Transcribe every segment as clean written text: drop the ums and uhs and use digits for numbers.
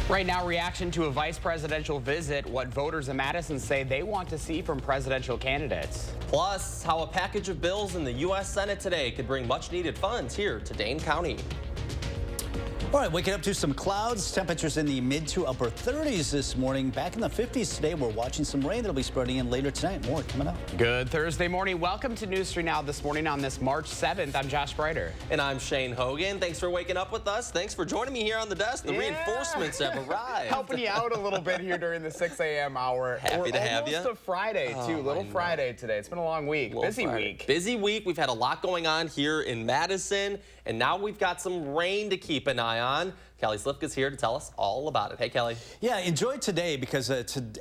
Right now, reaction to a vice presidential visit, what voters in Madison say they want to see from presidential candidates. Plus, how a package of bills in the U.S. Senate today could bring much-needed funds here to Dane County. All right, waking up to some clouds. Temperatures in the mid to upper 30s this morning. Back in the 50s today. We're watching some rain that'll be spreading in later tonight. More coming up. Good Thursday morning. Welcome to News 3 Now this morning on this March 7th. I'm Josh Breiter. And I'm Shane Hogan. Thanks for waking up with us. Thanks for joining me here on the desk. The reinforcements have arrived. Helping you out a little bit here during the 6 a.m. hour. Happy to have you. Almost a Friday, too. Little Friday today. It's been a long week. Busy week. Busy week. We've had a lot going on here in Madison. And now we've got some rain to keep an eye on. Kelly Slifka's here to tell us all about it. Hey, Kelly. Yeah, enjoy today because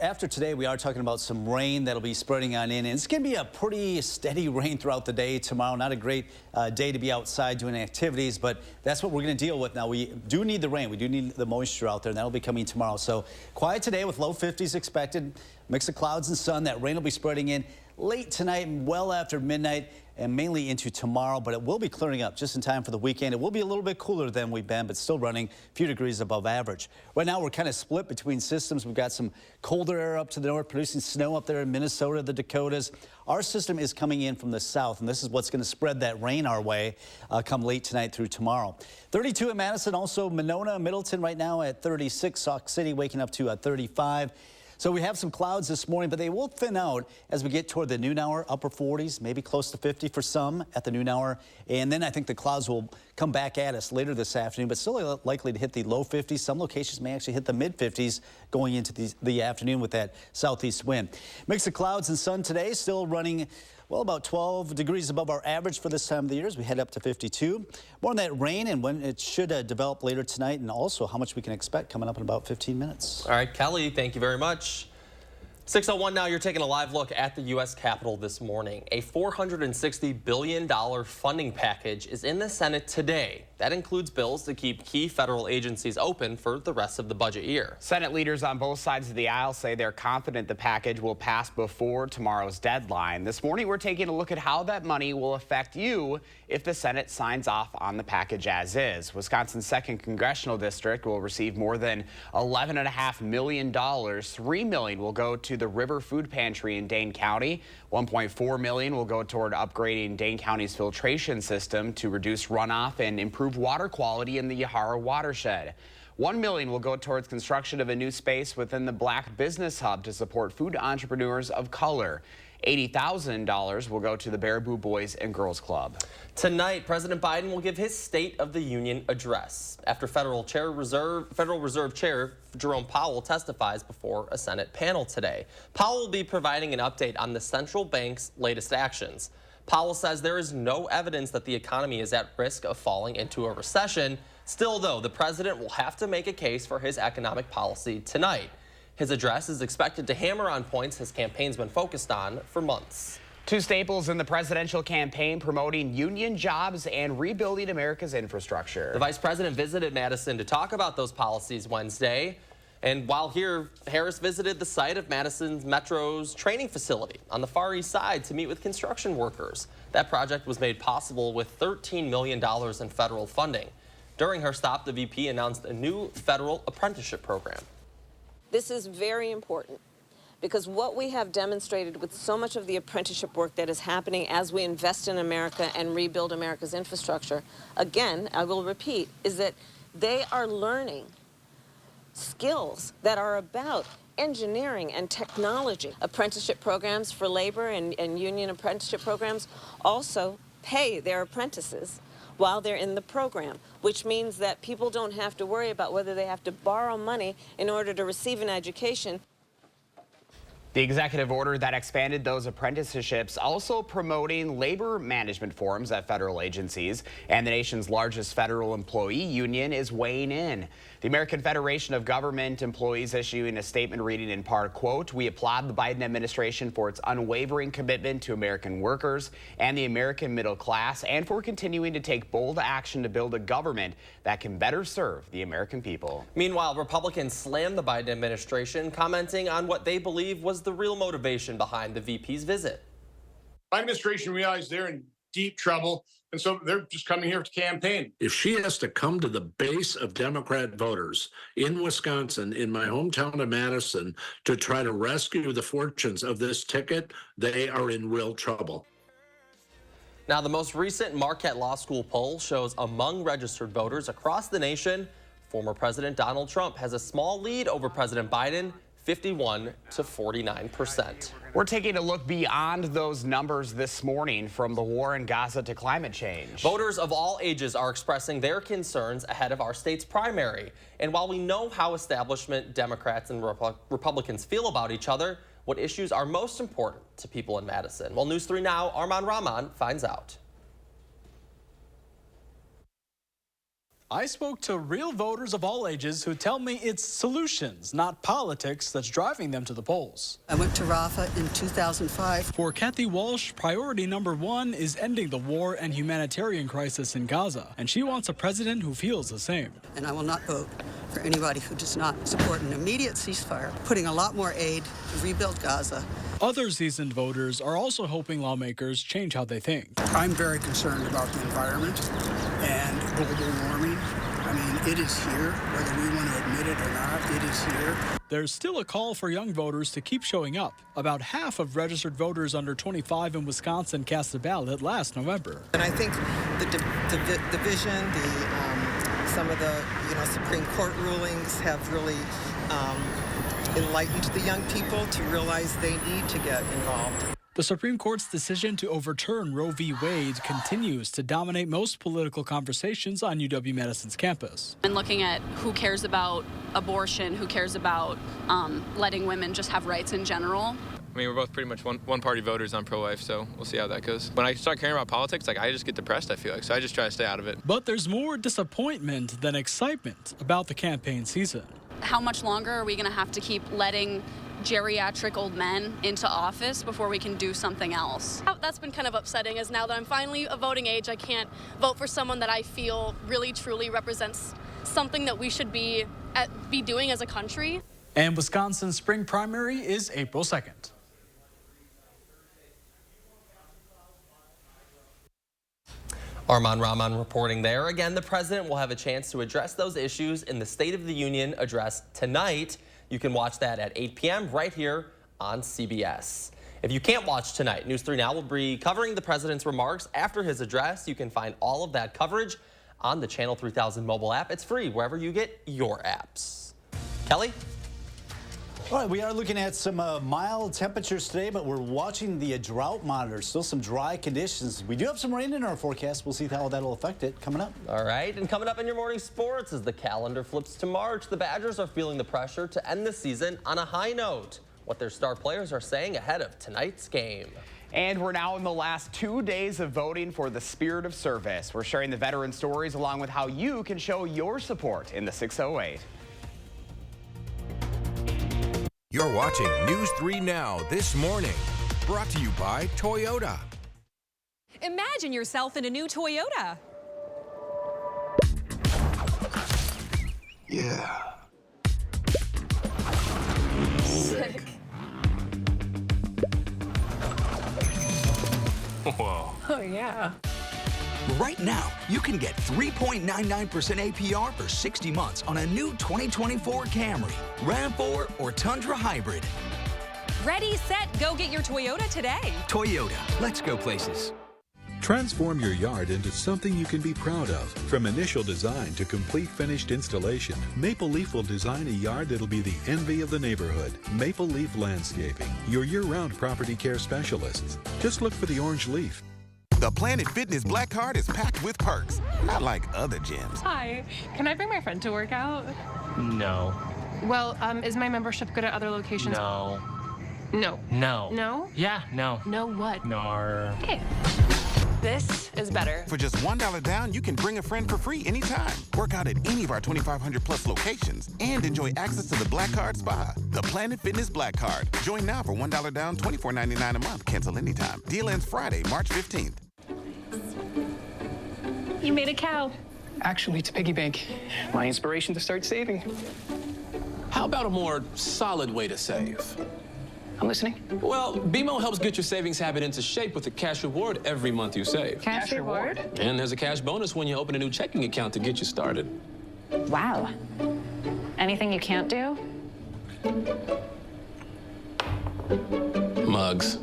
after today we are talking about some rain that'll be spreading on in. And it's going to be a pretty steady rain throughout the day tomorrow. Not a great day to be outside doing activities, but that's what we're going to deal with now. We do need the rain. We do need the moisture out there, and that'll be coming tomorrow. So quiet today with low 50s expected. Mix of clouds and sun. That rain will be spreading in late tonight and well after midnight and mainly into tomorrow, but it will be clearing up just in time for the weekend. It will be a little bit cooler than we've been, but still running a few degrees above average. Right now, we're kind of split between systems. We've got some colder air up to the north, producing snow up there in Minnesota, the Dakotas. Our system is coming in from the south, and this is what's going to spread that rain our way come late tonight through tomorrow. 32 in Madison, also Monona, Middleton right now at 36. Sauk City waking up to 35. So we have some clouds this morning, but they will thin out as we get toward the noon hour, upper 40s, maybe close to 50 for some at the noon hour. And then I think the clouds will come back at us later this afternoon, but still likely to hit the low 50s. Some locations may actually hit the mid 50s going into the afternoon with that southeast wind. Mix of clouds and sun today, still running well, about 12 degrees above our average for this time of the year as we head up to 52. More on that rain and when it should develop later tonight, and also how much we can expect coming up in about 15 minutes. All right, Kelly, thank you very much. 6:01 now, you're taking a live look at the U.S. Capitol this morning. A $460 billion funding package is in the Senate today. That includes bills to keep key federal agencies open for the rest of the budget year. Senate leaders on both sides of the aisle say they're confident the package will pass before tomorrow's deadline. This morning, we're taking a look at how that money will affect you if the Senate signs off on the package as is. Wisconsin's 2nd Congressional District will receive more than $11.5 million. $3 million will go to the River Food Pantry in Dane County. $1.4 million will go toward upgrading Dane County's filtration system to reduce runoff and improve water quality in the Yahara watershed. $1 million will go towards construction of a new space within the Black Business Hub to support food entrepreneurs of color. $80,000 will go to the Baraboo Boys and Girls Club. Tonight, President Biden will give his State of the Union address after Federal Reserve Chair Jerome Powell testifies before a Senate panel today. Powell will be providing an update on the central bank's latest actions. Powell says there is no evidence that the economy is at risk of falling into a recession. Still, though, the president will have to make a case for his economic policy tonight. His address is expected to hammer on points his campaign's been focused on for months. Two staples in the presidential campaign promoting union jobs and rebuilding America's infrastructure. The vice president visited Madison to talk about those policies Wednesday. And while here, Harris visited the site of Madison Metro's training facility on the Far East Side to meet with construction workers. That project was made possible with $13 million in federal funding. During her stop, the VP announced a new federal apprenticeship program. This is very important because what we have demonstrated with so much of the apprenticeship work that is happening as we invest in America and rebuild America's infrastructure, again, I will repeat, is that they are learning skills that are about engineering and technology. Apprenticeship programs for labor and union apprenticeship programs also pay their apprentices while they're in the program, which means that people don't have to worry about whether they have to borrow money in order to receive an education. The executive order that expanded those apprenticeships also promoting labor management forums at federal agencies, and the nation's largest federal employee union is weighing in. The American Federation of Government Employees issuing a statement reading in part, quote, "We applaud the Biden administration for its unwavering commitment to American workers and the American middle class and for continuing to take bold action to build a government that can better serve the American people." Meanwhile, Republicans slammed the Biden administration, commenting on what they believe was the real motivation behind the VP's visit. My administration realized their deep trouble. And so they're just coming here to campaign. If she has to come to the base of Democrat voters in Wisconsin, in my hometown of Madison, to try to rescue the fortunes of this ticket, they are in real trouble. Now, the most recent Marquette Law School poll shows among registered voters across the nation, former President Donald Trump has a small lead over President Biden, 51 to 49%. We're taking a look beyond those numbers this morning, from the war in Gaza to climate change. Voters of all ages are expressing their concerns ahead of our state's primary. And while we know how establishment Democrats and Republicans feel about each other, what issues are most important to people in Madison? Well, News 3 Now, Arman Rahman finds out. I spoke to real voters of all ages who tell me it's solutions, not politics, that's driving them to the polls. I went to Rafah in 2005. For Kathy Walsh, priority number one is ending the war and humanitarian crisis in Gaza, and she wants a president who feels the same. And I will not vote for anybody who does not support an immediate ceasefire, putting a lot more aid to rebuild Gaza. Other seasoned voters are also hoping lawmakers change how they think. I'm very concerned about the environment and global warming. I mean, it is here, whether we want to admit it or not, it is here. There's still a call for young voters to keep showing up. About half of registered voters under 25 in Wisconsin cast a ballot last November. And I think the division, some of the Supreme Court rulings have really enlightened the young people to realize they need to get involved. The Supreme Court's decision to overturn Roe v. Wade continues to dominate most political conversations on UW-Madison's campus. And looking at who cares about abortion, who cares about letting women just have rights in general. I mean, we're both pretty much one-party voters on pro-life, so we'll see how that goes. When I start caring about politics, I just get depressed, I feel like, so I just try to stay out of it. But there's more disappointment than excitement about the campaign season. How much longer are we going to have to keep letting geriatric old men into office before we can do something else? That's been kind of upsetting, as now that I'm finally of voting age, I can't vote for someone that I feel really truly represents something that we should be doing as a country. And Wisconsin's spring primary is April 2nd. Arman Rahman reporting there. Again, the president will have a chance to address those issues in the State of the Union address tonight. You can watch that at 8 p.m. right here on CBS. If you can't watch tonight, News 3 Now will be covering the president's remarks after his address. You can find all of that coverage on the Channel 3000 mobile app. It's free wherever you get your apps. Kelly? All right, we are looking at some mild temperatures today, but we're watching the drought monitor. Still some dry conditions. We do have some rain in our forecast. We'll see how that'll affect it coming up. All right, and coming up in your morning sports as the calendar flips to March, the Badgers are feeling the pressure to end the season on a high note. What their star players are saying ahead of tonight's game. And we're now in the last 2 days of voting for the Spirit of Service. We're sharing the veteran stories along with how you can show your support in the 608. You're watching News 3 Now this morning, brought to you by Toyota. Imagine yourself in a new Toyota. Yeah. Sick. Whoa. Oh, yeah. Right now, you can get 3.99% APR for 60 months on a new 2024 Camry, RAV4, or Tundra Hybrid. Ready, set, go get your Toyota today. Toyota, let's go places. Transform your yard into something you can be proud of. From initial design to complete finished installation, Maple Leaf will design a yard that'll be the envy of the neighborhood. Maple Leaf Landscaping, your year-round property care specialists. Just look for the orange leaf. The Planet Fitness Black Card is packed with perks, not like other gyms. Hi, can I bring my friend to work out? No. Well, is my membership good at other locations? No. No. No. No? Yeah, no. No what? No. Hey. This is better. For just $1 down, you can bring a friend for free anytime. Work out at any of our 2,500 plus locations and enjoy access to the Black Card Spa. The Planet Fitness Black Card. Join now for $1 down, $24.99 a month. Cancel anytime. Deal ends Friday, March 15th. You made a cow. Actually, it's a piggy bank. My inspiration to start saving. How about a more solid way to save? I'm listening. Well, BMO helps get your savings habit into shape with a cash reward every month you save. Cash reward? And there's a cash bonus when you open a new checking account to get you started. Wow. Anything you can't do? Mugs.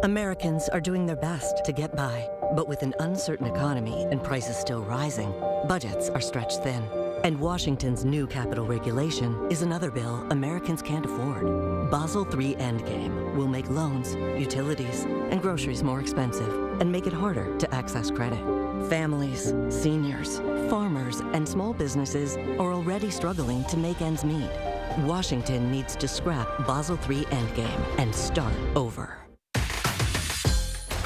Americans are doing their best to get by, but with an uncertain economy and prices still rising, budgets are stretched thin. And Washington's new capital regulation is another bill Americans can't afford. Basel III Endgame will make loans, utilities, and groceries more expensive and make it harder to access credit. Families, seniors, farmers, and small businesses are already struggling to make ends meet. Washington needs to scrap Basel III Endgame and start over.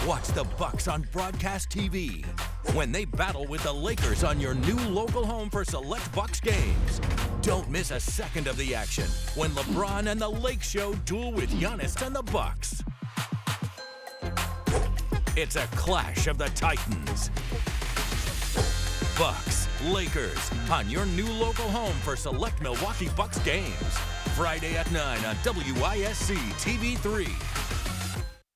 Watch the Bucks on broadcast TV when they battle with the Lakers on your new local home for select Bucks games. Don't miss a second of the action when LeBron and the Lake Show duel with Giannis and the Bucks. It's a clash of the Titans. Bucks, Lakers on your new local home for select Milwaukee Bucks games. Friday at 9 on WISC TV3.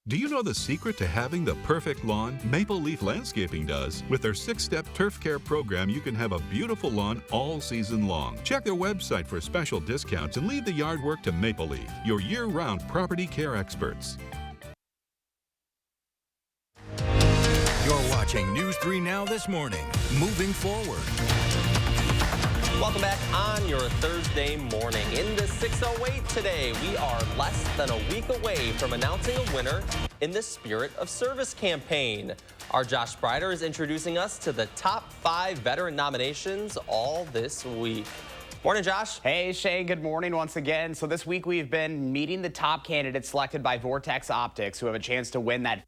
Do you know the secret to having the perfect lawn? Maple Leaf Landscaping does. With their 6-step turf care program, you can have a beautiful lawn all season long. Check their website for special discounts and leave the yard work to Maple Leaf, your year-round property care experts. You're watching News 3 Now this morning. Moving forward. Welcome back on your Thursday morning. In the 608 today, we are less than a week away from announcing a winner in the Spirit of Service campaign. Our Josh Sprider is introducing us to the top 5 veteran nominations all this week. Morning, Josh. Hey, Shay. Good morning once again. So this week we've been meeting the top candidates selected by Vortex Optics who have a chance to win that.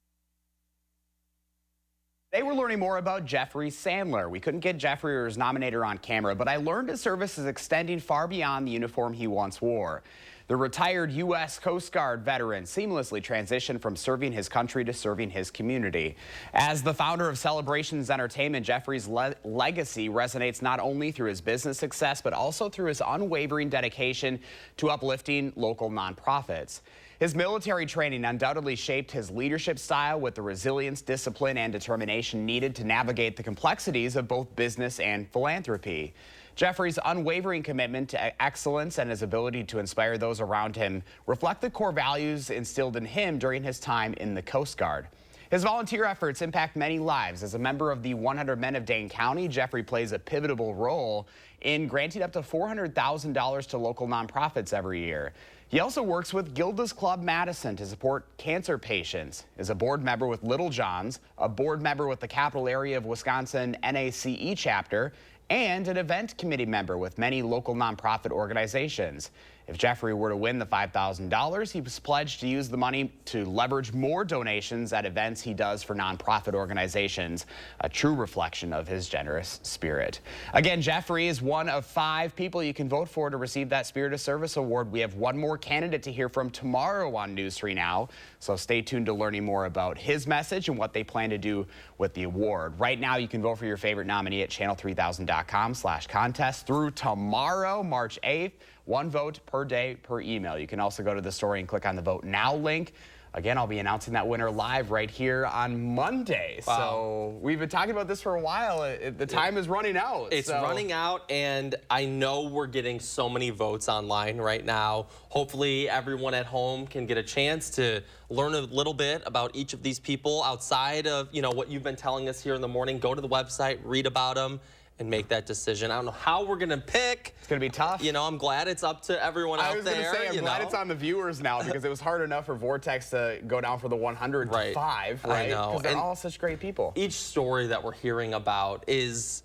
Today we're learning more about Jeffrey Sandler. We couldn't get Jeffrey or his nominator on camera, but I learned his service is extending far beyond the uniform he once wore. The retired U.S. Coast Guard veteran seamlessly transitioned from serving his country to serving his community. As the founder of Celebrations Entertainment, Jeffrey's legacy resonates not only through his business success, but also through his unwavering dedication to uplifting local nonprofits. His military training undoubtedly shaped his leadership style with the resilience, discipline, and determination needed to navigate the complexities of both business and philanthropy. Jeffrey's unwavering commitment to excellence and his ability to inspire those around him reflect the core values instilled in him during his time in the Coast Guard. His volunteer efforts impact many lives. As a member of the 100 Men of Dane County, Jeffrey plays a pivotal role in granting up to $400,000 to local nonprofits every year. He also works with Gilda's Club Madison to support cancer patients, is a board member with Little John's, a board member with the capital area of Wisconsin NACE chapter, and an event committee member with many local nonprofit organizations. If Jeffrey were to win the $5,000, he was pledged to use the money to leverage more donations at events he does for nonprofit organizations, a true reflection of his generous spirit. Again, Jeffrey is one of 5 people you can vote for to receive that Spirit of Service award. We have one more candidate to hear from tomorrow on News 3 Now, so stay tuned to learning more about his message and what they plan to do with the award. Right now, you can vote for your favorite nominee at channel3000.com/contest through tomorrow, March 8th. 1 vote per day per email. You can also go to the story and click on the Vote Now link. Again, I'll be announcing that winner live right here on Monday. Wow. So we've been talking about this for a while. The time is running out. It's running out, and I know we're getting so many votes online right now. Hopefully everyone at home can get a chance to learn a little bit about each of these people outside of, you know, what you've been telling us here in the morning. Go to the website, read about them, and make that decision. I don't know how we're gonna pick. It's gonna be tough. You know, I'm glad it's up to everyone out there. I was gonna say, I'm glad it's on the viewers now because it was hard enough for Vortex to go down for the 100 to 5, right? I know. Because they're all such great people. Each story that we're hearing about is,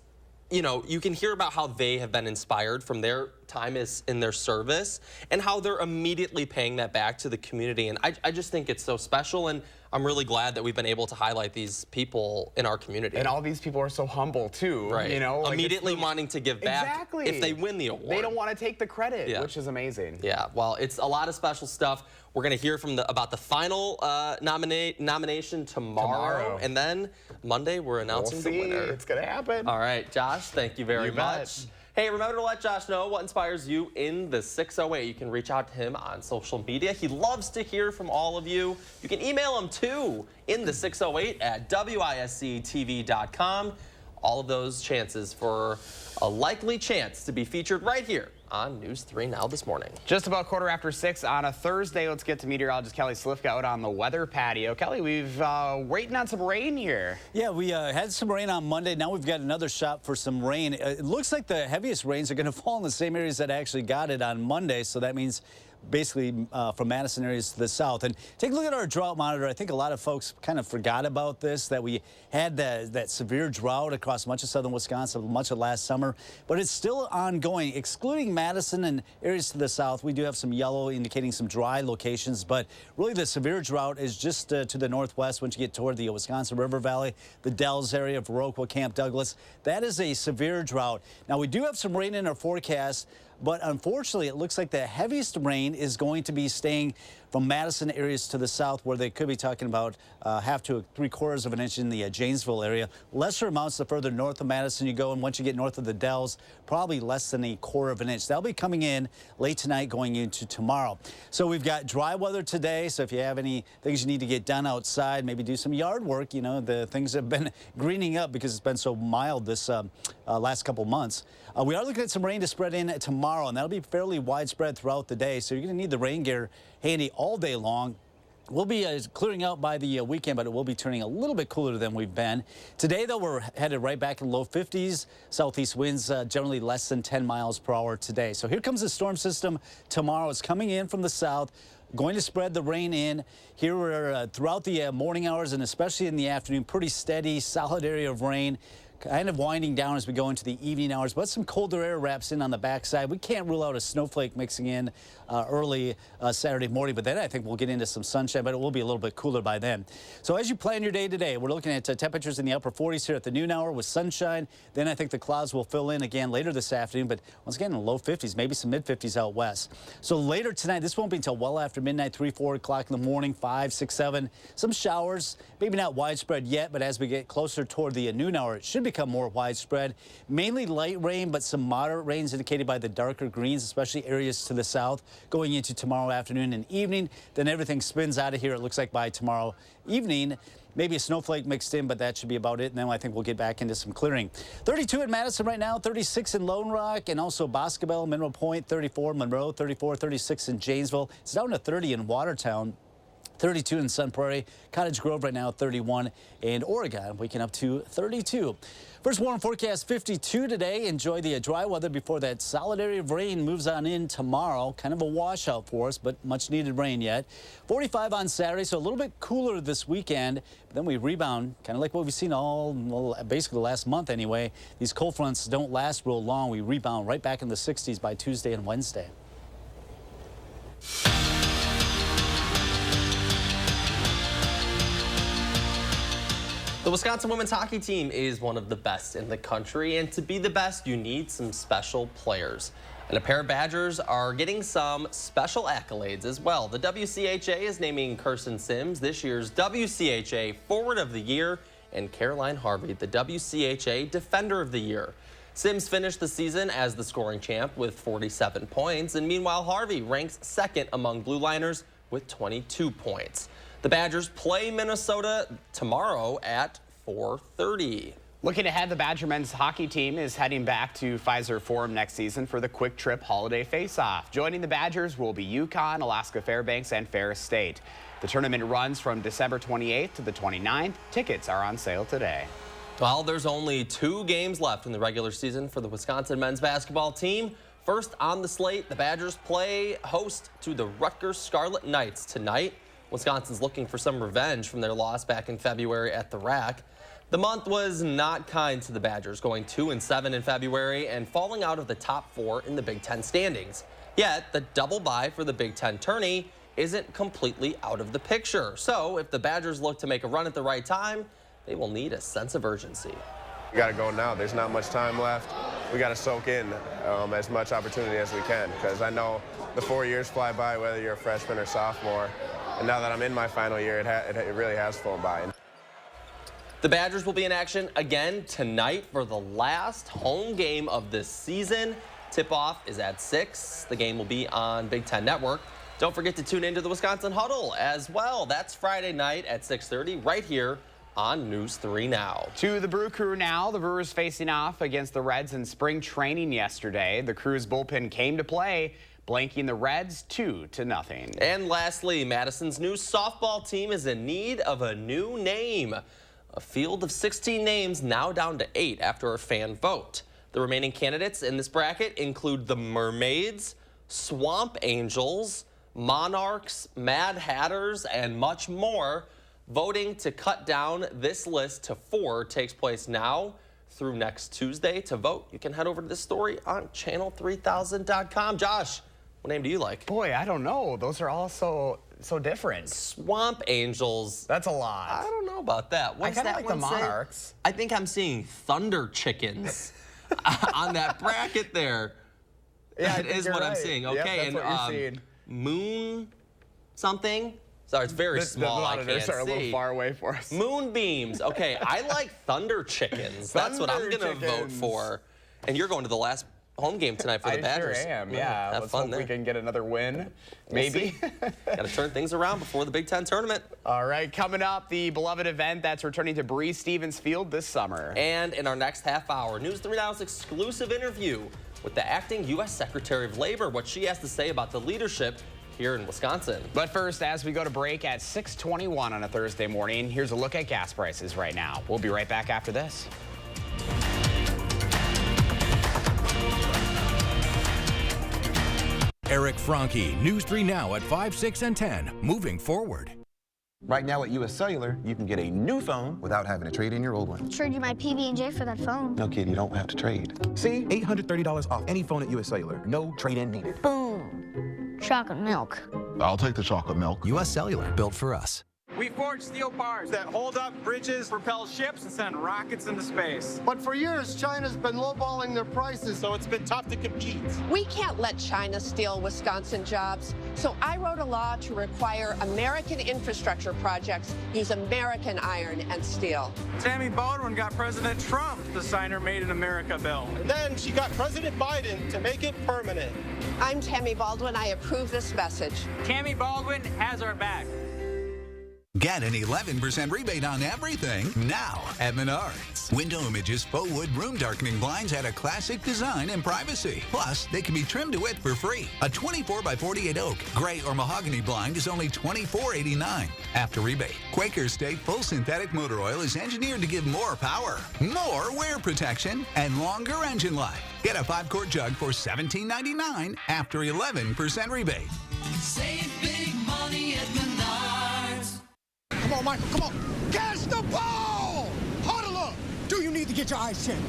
you know, you can hear about how they have been inspired from their time in their service and how they're immediately paying that back to the community. And I just think it's so special, and I'm really glad that we've been able to highlight these people in our community. And all these people are so humble too, right? You know, like immediately wanting to give back exactly. if they win the award. They don't want to take the credit, which is amazing. Yeah, well, it's a lot of special stuff. We're going to hear from about the final nomination tomorrow, and then Monday we're announcing the winner. It's going to happen. All right, Josh, thank you very much. Hey, remember to let Josh know what inspires you in the 608. You can reach out to him on social media. He loves to hear from all of you. You can email him too in the 608 at WISC-TV.com. All of those chances for a likely chance to be featured right here on News 3 Now this morning. Just about 6:15 on a Thursday. Let's get to meteorologist Kelly Slifka out on the weather patio. Kelly, we've waiting on some rain here. Yeah, we had some rain on Monday. Now we've got another shot for some rain. It looks like the heaviest rains are going to fall in the same areas that actually got it on Monday. So that means basically from Madison areas to the south. And take a look at our drought monitor. I think a lot of folks kind of forgot about this, that we had that severe drought across much of southern Wisconsin much of last summer, but it's still ongoing. Excluding Madison and areas to the south, we do have some yellow indicating some dry locations, but really the severe drought is just to the northwest once you get toward the Wisconsin River Valley, the Dells area, Viroqua, Camp Douglas. That is a severe drought. Now we do have some rain in our forecast, but unfortunately, it looks like the heaviest rain is going to be staying from Madison areas to the south, where they could be talking about 1/2 to 3/4 of an inch in the Janesville area. Lesser amounts the further north of Madison you go, and once you get north of the Dells, probably less than 1/4 of an inch. That'll be coming in late tonight, going into tomorrow. So we've got dry weather today. So if you have any things you need to get done outside, maybe do some yard work. You know, the things have been greening up because it's been so mild this last couple months. We are looking at some rain to spread in tomorrow, and that'll be fairly widespread throughout the day. So you're going to need the rain gear handy all day long. We'll be clearing out by the weekend, but it will be turning a little bit cooler than we've been. Today, though, we're headed right back in low 50s. Southeast winds generally less than 10 miles per hour today. So here comes the storm system tomorrow. It's coming in from the south, going to spread the rain in. Here we're throughout the morning hours and especially in the afternoon, pretty steady, solid area of rain. Kind of winding down as we go into the evening hours, but some colder air wraps in on the backside. We can't rule out a snowflake mixing in early Saturday morning, but then I think we'll get into some sunshine, but it will be a little bit cooler by then. So as you plan your day today, we're looking at temperatures in the upper 40s here at the noon hour with sunshine. Then I think the clouds will fill in again later this afternoon, but once again in the low 50s, maybe some mid 50s out west. So later tonight, this won't be until well after midnight, 3, 4 o'clock in the morning, 5, 6, 7. Some showers, maybe not widespread yet, but as we get closer toward the noon hour, it should become more widespread. Mainly light rain, but some moderate rains indicated by the darker greens, especially areas to the south, going into tomorrow afternoon and evening. Then everything spins out of here, it looks like, by tomorrow evening. Maybe a snowflake mixed in, but that should be about it. And then I think we'll get back into some clearing. 32 in Madison right now, 36 in Lone Rock, and also Boscobel, Mineral Point, 34, Monroe, 34, 36 in Janesville. It's down to 30 in Watertown. 32 in Sun Prairie, Cottage Grove right now 31, and Oregon waking up to 32. First warm forecast 52 today. Enjoy the dry weather before that solid area of rain moves on in tomorrow. Kind of a washout for us, but much needed rain yet. 45 on Saturday, so a little bit cooler this weekend. But then we rebound, kind of like what we've seen basically the last month anyway. These cold fronts don't last real long. We rebound right back in the 60s by Tuesday and Wednesday. The Wisconsin women's hockey team is one of the best in the country, and to be the best, you need some special players. And a pair of Badgers are getting some special accolades as well. The WCHA is naming Kirsten Sims this year's WCHA Forward of the Year, and Caroline Harvey the WCHA Defender of the Year. Sims finished the season as the scoring champ with 47 points, and meanwhile Harvey ranks second among Blue Liners with 22 points. The Badgers play Minnesota tomorrow at 4:30. Looking ahead, the Badger men's hockey team is heading back to Pfizer Forum next season for the Quick Trip Holiday Face-Off. Joining the Badgers will be UConn, Alaska Fairbanks, and Ferris State. The tournament runs from December 28th to the 29th. Tickets are on sale today. Well, there's only 2 games left in the regular season for the Wisconsin men's basketball team. First on the slate, the Badgers play host to the Rutgers Scarlet Knights tonight. Wisconsin's looking for some revenge from their loss back in February at the RAC. The month was not kind to the Badgers, going 2-7 in February and falling out of the top 4 in the Big Ten standings. Yet, the double bye for the Big Ten tourney isn't completely out of the picture. So, if the Badgers look to make a run at the right time, they will need a sense of urgency. We got to go now. There's not much time left. We got to soak in as much opportunity as we can, because I know the 4 years fly by, whether you're a freshman or sophomore. And now that I'm in my final year, it really has flown by. The Badgers will be in action again tonight for the last home game of this season. Tip-off is at 6. The game will be on Big Ten Network. Don't forget to tune into the Wisconsin Huddle as well. That's Friday night at 6:30 right here on News 3 Now. To the Brew Crew now. The Brewers facing off against the Reds in spring training yesterday. The Crew's bullpen came to play, blanking the Reds 2-0. And lastly, Madison's new softball team is in need of a new name. A field of 16 names now down to 8 after a fan vote. The remaining candidates in this bracket include the Mermaids, Swamp Angels, Monarchs, Mad Hatters, and much more. Voting to cut down this list to 4 takes place now through next Tuesday. To vote, you can head over to this story on channel3000.com. Josh, what name do you like? Boy, I don't know. Those are all so different. Swamp Angels. That's a lot. I don't know about that. What's I kind of that like the one say? Monarchs. I think I'm seeing Thunder Chickens on that bracket there. Yeah, that is what I'm seeing. Okay, Yep, that's and what you're seeing. Moon something. Sorry, it's very small. I can't monitors see. are a little far away for us. Moonbeams. Okay, I like Thunder Chickens. That's what I'm gonna vote for. And you're going to the last home game tonight for the Badgers. I sure am. Yeah, have let's fun hope there. we can get another win. Maybe. Got to turn things around before the Big Ten tournament. All right, coming up, the beloved event that's returning to Breeze Stevens Field this summer. And in our next half hour, News 3 Now's exclusive interview with the acting U.S. Secretary of Labor, what she has to say about the leadership here in Wisconsin. But first, as we go to break at 6:21 on a Thursday morning, here's a look at gas prices right now. We'll be right back after this. Eric Franke, News 3 Now at 5, 6, and 10. Moving forward. Right now at US Cellular, you can get a new phone without having to trade in your old one. Trade you my PB&J for that phone. No, kid, you don't have to trade. See? $830 off any phone at US Cellular. No trade-in needed. Boom. Chocolate milk. I'll take the chocolate milk. US Cellular, built for us. We forge steel bars that hold up bridges, propel ships, and send rockets into space. But for years, China's been lowballing their prices, So it's been tough to compete. We can't let China steal Wisconsin jobs, so I wrote a law to require American infrastructure projects use American iron and steel. Tammy Baldwin got President Trump to sign her Made in America bill. and then she got President Biden to make it permanent. I'm Tammy Baldwin. I approve this message. Tammy Baldwin has our back. Get an 11% rebate on everything now at Menards. Window Images faux wood room darkening blinds add a classic design and privacy. Plus, they can be trimmed to width for free. A 24x48 oak, gray, or mahogany blind is only $24.89 after rebate. Quaker State full synthetic motor oil is engineered to give more power, more wear protection, and longer engine life. Get a 5-quart jug for $17.99 after 11% rebate. Save big money at Menards. Come on, Michael, come on. Catch the ball! Huddle up! Do you need to get your eyes checked?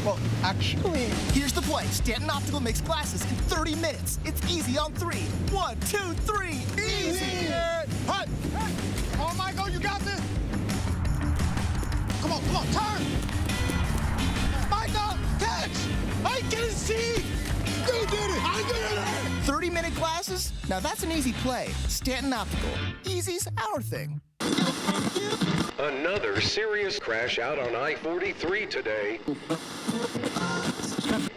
Well, actually, here's the play. Stanton Optical makes glasses in 30 minutes. It's easy on 3. 1, 2, 3. Easy! Hut! Come on, Michael, you got this! Come on, turn! Michael, catch! I can see! You did it! I did it! 30-minute glasses? Now that's an easy play. Stanton Optical. Easy's our thing. Another serious crash out on I-43 today.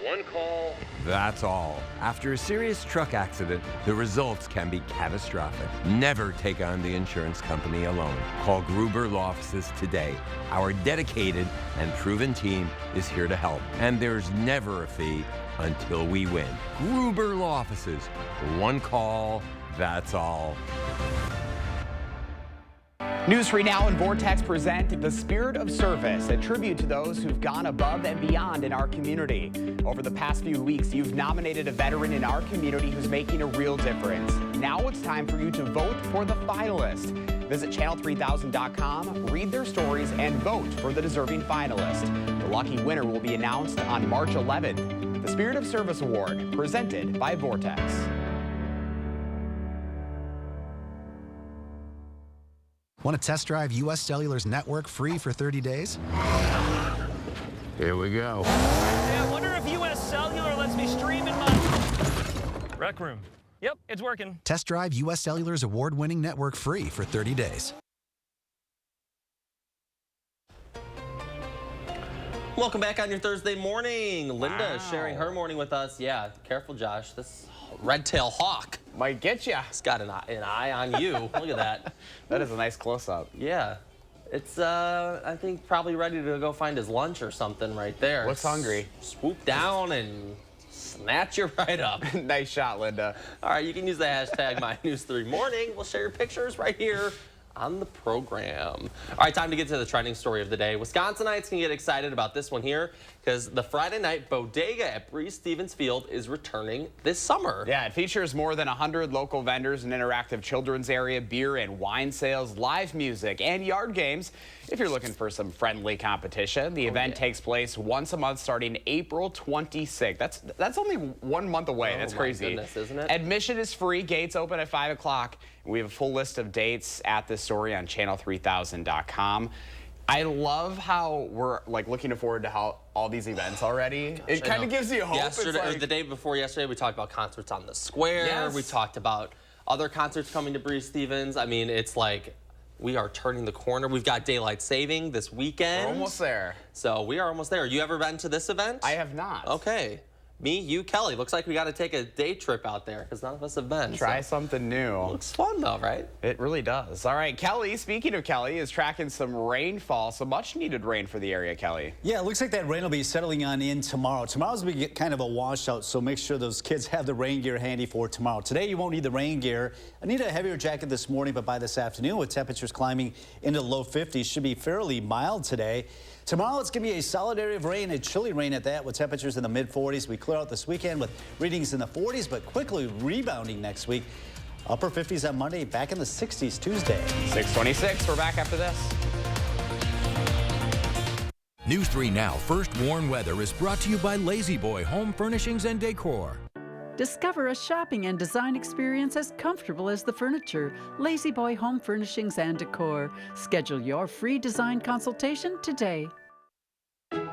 One call. That's all. After a serious truck accident, the results can be catastrophic. Never take on the insurance company alone. Call Gruber Law Offices today. Our dedicated and proven team is here to help. And there's never a fee until we win. Gruber Law Offices. One call, that's all. News 3 Now and Vortex present The Spirit of Service, a tribute to those who've gone above and beyond in our community. Over the past few weeks, you've nominated a veteran in our community who's making a real difference. Now it's time for you to vote for the finalist. Visit channel3000.com, read their stories, and vote for the deserving finalist. The lucky winner will be announced on March 11th. The Spirit of Service Award, presented by Vortex. Want to test drive US Cellular's network free for 30 days? Here we go. Hey, I wonder if US Cellular lets me stream in my rec room. Yep, it's working. Test drive US Cellular's award-winning network free for 30 days. Welcome back on your Thursday morning. Linda is sharing her morning with us. Yeah, careful, Josh. This red-tailed hawk might get you. It's got an eye on you. Look at that. That is a nice close-up. Yeah. It's, I think, probably ready to go find his lunch or something right there. Looks hungry. Swoop down and snatch you right up. Nice shot, Linda. All right, you can use the hashtag MyNews3Morning. We'll share your pictures right here on the program. All right, time to get to the trending story of the day. Wisconsinites can get excited about this one here because the Friday night bodega at Breese-Stevens Field is returning this summer. Yeah, it features more than 100 local vendors, an interactive children's area, beer and wine sales, live music, and yard games. If you're looking for some friendly competition, the event takes place once a month starting April 26th. That's only 1 month away. That's crazy. Goodness, isn't it? Admission is free. Gates open at 5 o'clock. We have a full list of dates at this story on channel3000.com. I love how we're looking forward to how all these events already. Gosh, it kind of gives you hope. Yesterday, the day before yesterday, we talked about concerts on the square. Yes. We talked about other concerts coming to Breese-Stevens. I mean, it's like we are turning the corner. We've got daylight saving this weekend. We're almost there. So we are almost there. You ever been to this event? I have not. Okay. Me, you, Kelly. Looks like we got to take a day trip out there because none of us have been. Try something new. Looks fun though, right? It really does. All right, Kelly, speaking of Kelly, is tracking some rainfall, some much needed rain for the area, Kelly. Yeah, it looks like that rain will be settling on in tomorrow. Tomorrow's going to get kind of a washout, so make sure those kids have the rain gear handy for tomorrow. Today, you won't need the rain gear. I need a heavier jacket this morning, but by this afternoon, with temperatures climbing into the low 50s, should be fairly mild today. Tomorrow, it's going to be a solid area of rain, a chilly rain at that, with temperatures in the mid-40s. We clear out this weekend with readings in the 40s, but quickly rebounding next week. Upper 50s on Monday, back in the 60s Tuesday. 6:26, we're back after this. News 3 Now First Warn Weather is brought to you by Lazy Boy Home Furnishings and Decor. Discover a shopping and design experience as comfortable as the furniture. Lazy Boy Home Furnishings and Decor. Schedule your free design consultation today.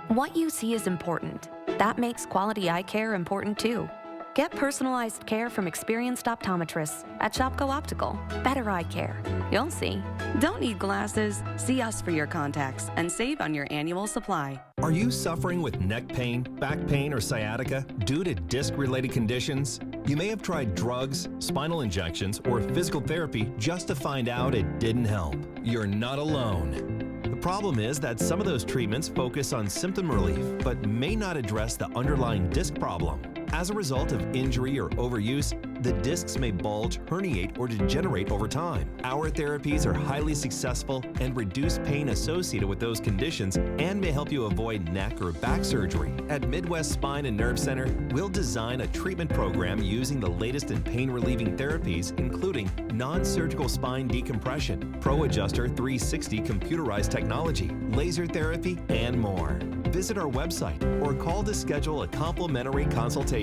What you see is important. That makes quality eye care important too. Get personalized care from experienced optometrists at Shopko Optical. Better eye care. You'll see. Don't need glasses. See us for your contacts and save on your annual supply. Are you suffering with neck pain, back pain, or sciatica due to disc-related conditions? You may have tried drugs, spinal injections, or physical therapy just to find out it didn't help. You're not alone. The problem is that some of those treatments focus on symptom relief, but may not address the underlying disc problem. As a result of injury or overuse, the discs may bulge, herniate, or degenerate over time. Our therapies are highly successful and reduce pain associated with those conditions and may help you avoid neck or back surgery. At Midwest Spine and Nerve Center, we'll design a treatment program using the latest in pain-relieving therapies, including non-surgical spine decompression, ProAdjuster 360 computerized technology, laser therapy, and more. Visit our website or call to schedule a complimentary consultation.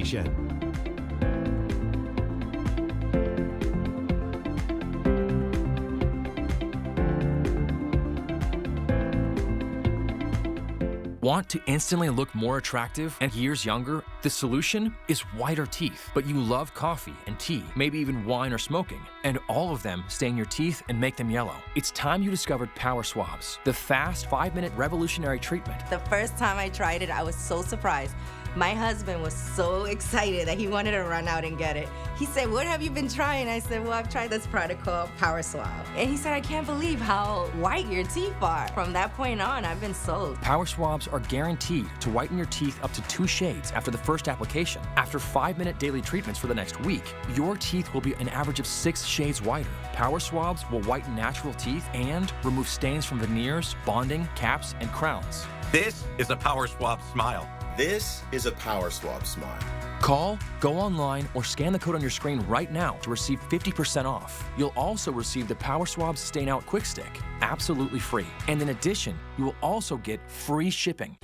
Want to instantly look more attractive and years younger? The solution is whiter teeth. But you love coffee and tea, maybe even wine or smoking, and all of them stain your teeth and make them yellow. It's time you discovered Power Swabs, the fast 5-minute revolutionary treatment. The first time I tried it, I was so surprised. My husband was so excited that he wanted to run out and get it. He said, "What have you been trying?" I said, "Well, I've tried this product called Power Swab." And he said, "I can't believe how white your teeth are." From that point on, I've been sold. Power Swabs are guaranteed to whiten your teeth up to 2 shades after the first application. After 5-minute daily treatments for the next week, your teeth will be an average of 6 shades whiter. Power Swabs will whiten natural teeth and remove stains from veneers, bonding, caps, and crowns. This is a Power Swab smile. This is a Power Swab smile. Call, go online, or scan the code on your screen right now to receive 50% off. You'll also receive the Power Swabs Stain Out Quick Stick, absolutely free. And in addition, you will also get free shipping.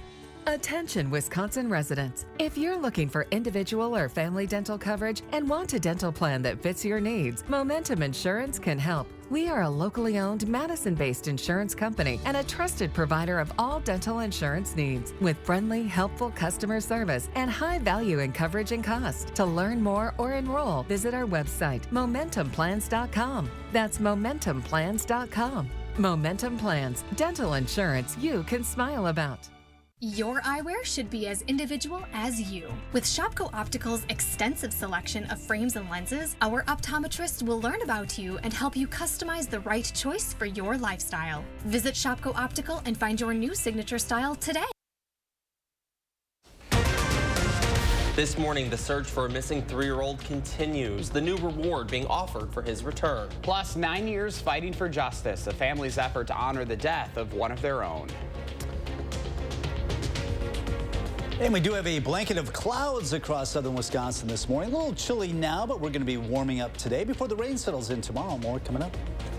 Attention Wisconsin residents. If you're looking for individual or family dental coverage and want a dental plan that fits your needs, Momentum Insurance can help. We are a locally owned Madison-based insurance company and a trusted provider of all dental insurance needs with friendly, helpful customer service and high value in coverage and cost. To learn more or enroll, visit our website, MomentumPlans.com. That's MomentumPlans.com. Momentum Plans, dental insurance you can smile about. Your eyewear should be as individual as you. With Shopko Optical's extensive selection of frames and lenses, our optometrist will learn about you and help you customize the right choice for your lifestyle. Visit Shopko Optical and find your new signature style today. This morning, the search for a missing 3-year-old continues. The new reward being offered for his return. Plus, 9 years fighting for justice, a family's effort to honor the death of one of their own. And we do have a blanket of clouds across southern Wisconsin this morning. A little chilly now, but we're going to be warming up today before the rain settles in tomorrow. More coming up.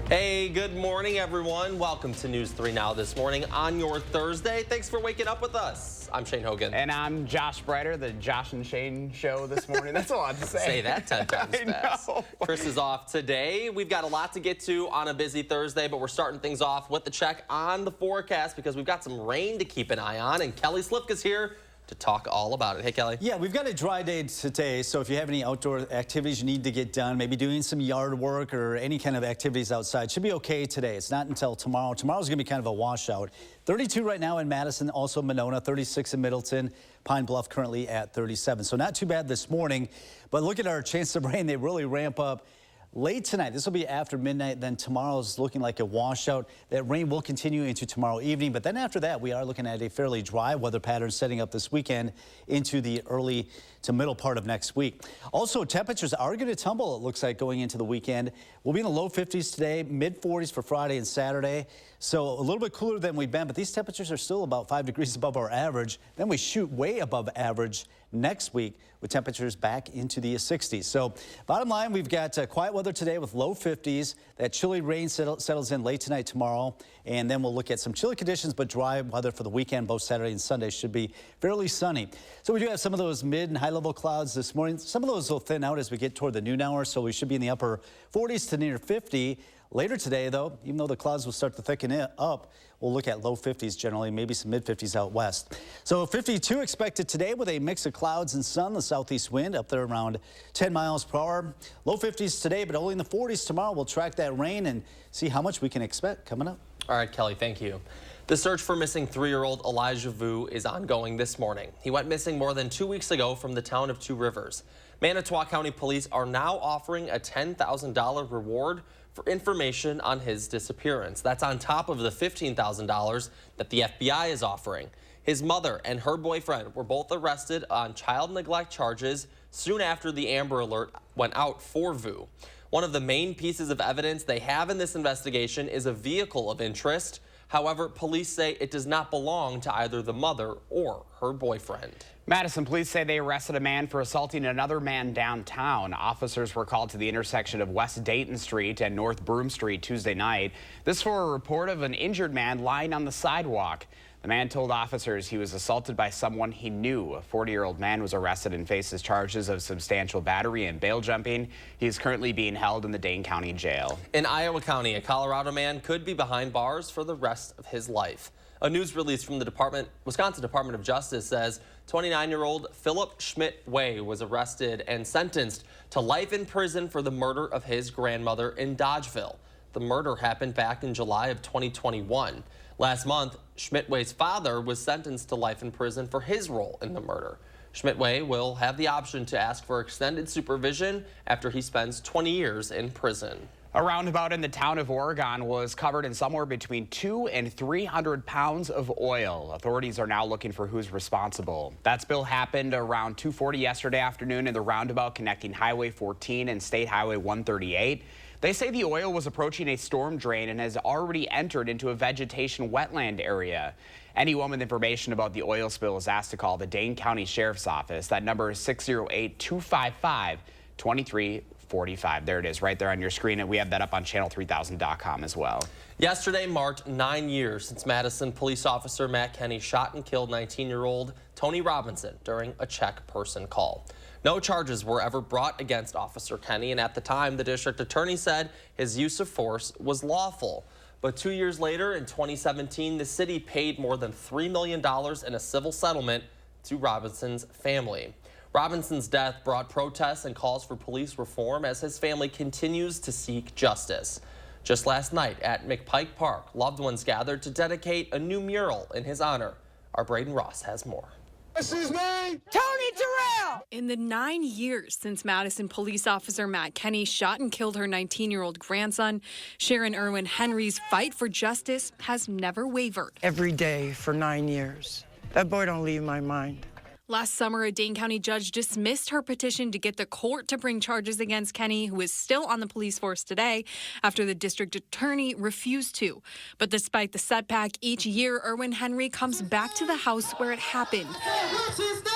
Hey, good morning, everyone. Welcome to News 3 Now this morning on your Thursday. Thanks for waking up with us. I'm Shane Hogan. And I'm Josh Breiter, the Josh and Shane show this morning. That's a lot to say. Say that 10 times fast. Chris is off today. We've got a lot to get to on a busy Thursday, but we're starting things off with the check on the forecast because we've got some rain to keep an eye on, and Kelly Slipka's here to talk all about it. Hey, Kelly. Yeah, we've got a dry day today, so if you have any outdoor activities you need to get done, maybe doing some yard work or any kind of activities outside, should be okay today. It's not until tomorrow. Tomorrow's going to be kind of a washout. 32 right now in Madison, also Monona, 36 in Middleton, Pine Bluff currently at 37. So not too bad this morning, but look at our chances of rain. They really ramp up late tonight. This will be after midnight. Then tomorrow's looking like a washout. That rain will continue into tomorrow evening. But then after that, we are looking at a fairly dry weather pattern setting up this weekend into the early to middle part of next week. Also, temperatures are going to tumble, it looks like, going into the weekend. We'll be in the low 50s today, mid 40s for Friday and Saturday. So a little bit cooler than we've been, but these temperatures are still about 5 degrees above our average. Then we shoot way above average next week with temperatures back into the 60s. So bottom line, we've got quiet weather today with low 50s. That chilly rain settles in late tonight, tomorrow. And then we'll look at some chilly conditions, but dry weather for the weekend. Both Saturday and Sunday should be fairly sunny. So we do have some of those mid and high level clouds this morning. Some of those will thin out as we get toward the noon hour. So we should be in the upper 40s to near 50. Later today, though, even though the clouds will start to thicken up, we'll look at low 50s generally, maybe some mid 50s out west. So 52 expected today with a mix of clouds and sun. The southeast wind up there around 10 miles per hour. Low 50s today, but only in the 40s tomorrow. We'll track that rain and see how much we can expect coming up. All right, Kelly, thank you. The search for missing 3-year-old Elijah Vu is ongoing this morning. He went missing more than 2 weeks ago from the town of Two Rivers. Manitowoc County Police are now offering a $10,000 reward for information on his disappearance. That's on top of the $15,000 that the FBI is offering. His mother and her boyfriend were both arrested on child neglect charges soon after the Amber Alert went out for Vu. One of the main pieces of evidence they have in this investigation is a vehicle of interest. However, police say it does not belong to either the mother or her boyfriend. Madison police say they arrested a man for assaulting another man downtown. Officers were called to the intersection of West Dayton Street and North Broome Street Tuesday night. This for a report of an injured man lying on the sidewalk. The man told officers he was assaulted by someone he knew. A 40-year-old man was arrested and faces charges of substantial battery and bail jumping. He is currently being held in the Dane County Jail. In Iowa County, a Colorado man could be behind bars for the rest of his life. A news release from the Wisconsin Department of Justice says 29-year-old Philip Schmidt-Way was arrested and sentenced to life in prison for the murder of his grandmother in Dodgeville. The murder happened back in July of 2021. Last month, Schmidt-Way's father was sentenced to life in prison for his role in the murder. Schmidt-Way will have the option to ask for extended supervision after he spends 20 years in prison. A roundabout in the town of Oregon was covered in somewhere between 200 and 300 pounds of oil. Authorities are now looking for who's responsible. That spill happened around 2:40 yesterday afternoon in the roundabout connecting Highway 14 and State Highway 138. They say the oil was approaching a storm drain and has already entered into a vegetation wetland area. Anyone with information about the oil spill is asked to call the Dane County Sheriff's Office. That number is 608-255-2345. There it is right there on your screen, and we have that up on channel3000.com as well. Yesterday marked 9 years since Madison police officer Matt Kenny shot and killed 19-year-old Tony Robinson during a check person call. No charges were ever brought against Officer Kenny, and at the time, the district attorney said his use of force was lawful. But 2 years later, in 2017, the city paid more than $3 million in a civil settlement to Robinson's family. Robinson's death brought protests and calls for police reform as his family continues to seek justice. Just last night at McPike Park, loved ones gathered to dedicate a new mural in his honor. Our Braden Ross has more. What's his name? Tony Terrell! In the 9 years since Madison police officer Matt Kenny shot and killed her 19-year-old grandson, Sharon Irwin Henry's fight for justice has never wavered. Every day for 9 years. That boy don't leave my mind. Last summer, a Dane County judge dismissed her petition to get the court to bring charges against Kenny, who is still on the police force today, after the district attorney refused to. But despite the setback, each year, Irwin Henry comes back to the house where it happened. What's his name?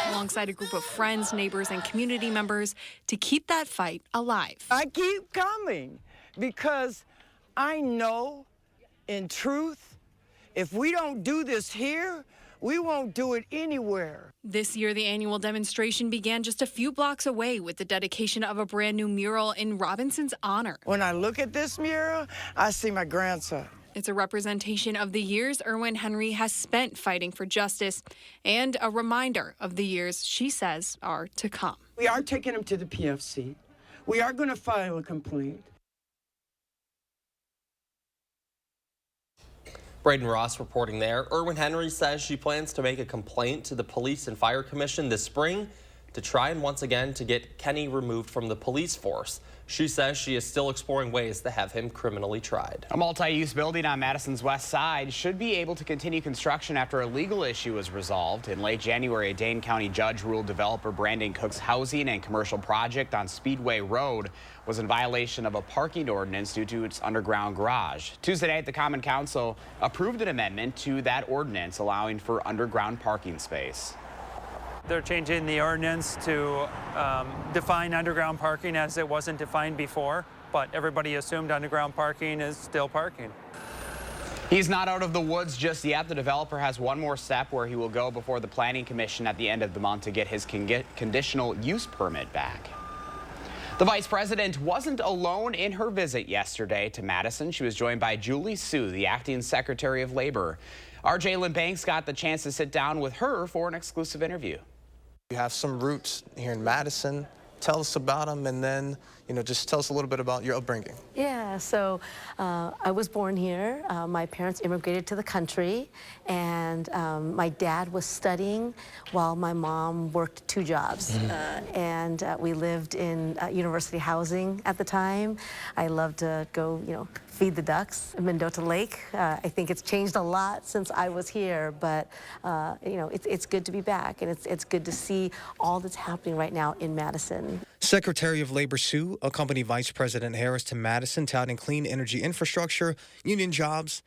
Alongside a group of friends, neighbors, and community members to keep that fight alive. I keep coming because I know, in truth, if we don't do this here, we won't do it anywhere. This year, the annual demonstration began just a few blocks away with the dedication of a brand new mural in Robinson's honor. When I look at this mural, I see my grandson. It's a representation of the years Irwin Henry has spent fighting for justice and a reminder of the years she says are to come. We are taking him to the PFC. We are going to file a complaint. Braden Ross reporting there. Irwin Henry says she plans to make a complaint to the Police and Fire Commission this spring to try and once again to get Kenny removed from the police force. She says she is still exploring ways to have him criminally tried. A multi-use building on Madison's west side should be able to continue construction after a legal issue was resolved. In late January, a Dane County judge ruled developer Brandon Cook's housing and commercial project on Speedway Road was in violation of a parking ordinance due to its underground garage. Tuesday night, the Common Council approved an amendment to that ordinance allowing for underground parking space. They're changing the ordinance to define underground parking as it wasn't defined before, but everybody assumed underground parking is still parking. He's not out of the woods just yet. The developer has one more step where he will go before the Planning Commission at the end of the month to get his conditional use permit back. The vice president wasn't alone in her visit yesterday to Madison. She was joined by Julie Su, the acting Secretary of Labor. Our Jalen Banks got the chance to sit down with her for an exclusive interview. You have some roots here in Madison. Tell us about them, and then, just tell us a little bit about your upbringing. Yeah, so I was born here. My parents immigrated to the country, and my dad was studying while my mom worked 2 jobs. And we lived in university housing at the time. I loved to go, feed the ducks in Mendota Lake. I think it's changed a lot since I was here, but it's good to be back, and it's good to see all that's happening right now in Madison. Secretary of Labor Sue accompanied Vice President Harris to Madison, touting clean energy infrastructure, union jobs,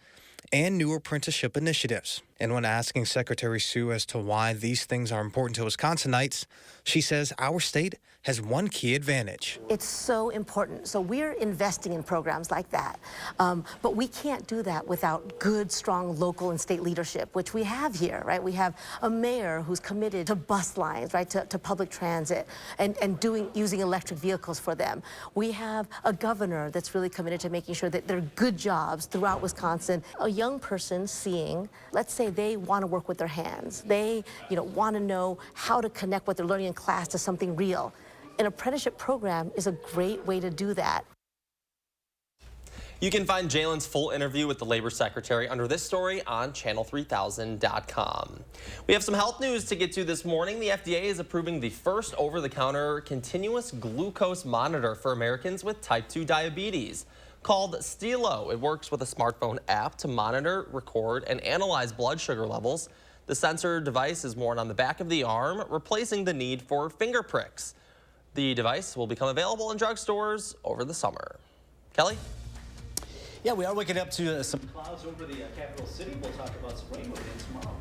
and new apprenticeship initiatives. And when asking Secretary Sue as to why these things are important to Wisconsinites, she says our state has one key advantage. It's so important. So we're investing in programs like that. But we can't do that without good, strong local and state leadership, which we have here, right? We have a mayor who's committed to bus lines, right, to public transit and using electric vehicles for them. We have a governor that's really committed to making sure that there are good jobs throughout Wisconsin. A young person seeing, let's say they want to work with their hands. They, want to know how to connect what they're learning in class to something real. An apprenticeship program is a great way to do that. You can find Jalen's full interview with the Labor Secretary under this story on channel3000.com. We have some health news to get to this morning. The FDA is approving the first over-the-counter continuous glucose monitor for Americans with type 2 diabetes. Called Stelo. It works with a smartphone app to monitor, record, and analyze blood sugar levels. The sensor device is worn on the back of the arm, replacing the need for finger pricks. The device will become available in drugstores over the summer. Kelly? Yeah, we are waking up to some clouds over the capital city. We'll talk about some rain again tomorrow.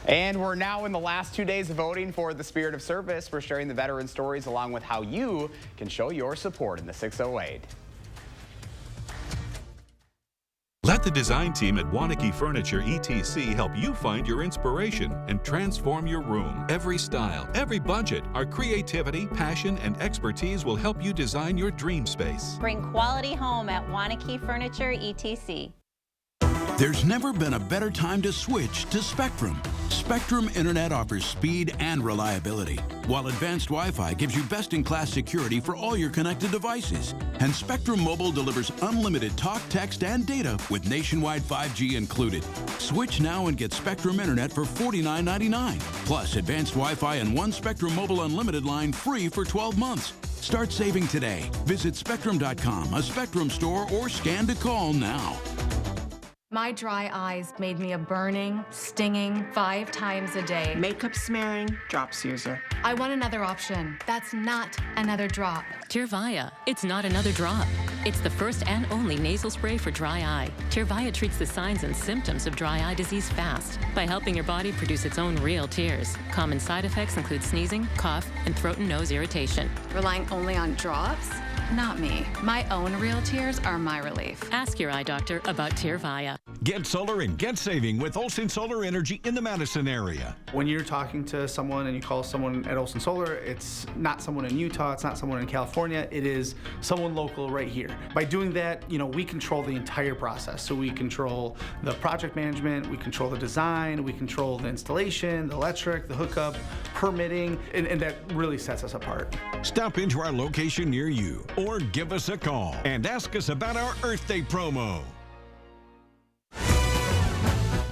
And we're now in the last 2 days of voting for the Spirit of Service. We're sharing the veteran stories along with how you can show your support in the 608. Let the design team at Wanakee Furniture ETC help you find your inspiration and transform your room. Every style, every budget, our creativity, passion, and expertise will help you design your dream space. Bring quality home at Wanakee Furniture ETC. There's never been a better time to switch to Spectrum. Spectrum Internet offers speed and reliability, while advanced Wi-Fi gives you best-in-class security for all your connected devices. And Spectrum Mobile delivers unlimited talk, text, and data with nationwide 5G included. Switch now and get Spectrum Internet for $49.99, plus advanced Wi-Fi and one Spectrum Mobile Unlimited line free for 12 months. Start saving today. Visit Spectrum.com, a Spectrum store, or scan to call now. My dry eyes made me a burning, stinging 5 times a day. Makeup smearing, drops user. I want another option. That's not another drop. Tyrvaya. It's not another drop. It's the first and only nasal spray for dry eye. Tyrvaya treats the signs and symptoms of dry eye disease fast by helping your body produce its own real tears. Common side effects include sneezing, cough, and throat and nose irritation. Relying only on drops? Not me. My own real tears are my relief. Ask your eye doctor about Tyrvaya. Get solar and get saving with Olsen Solar Energy in the Madison area. When you're talking to someone and you call someone at Olsen Solar, it's not someone in Utah, it's not someone in California, it is someone local right here. By doing that, we control the entire process. So we control the project management, we control the design, we control the installation, the electric, the hookup, permitting, and that really sets us apart. Stop into our location near you or give us a call and ask us about our Earth Day promo.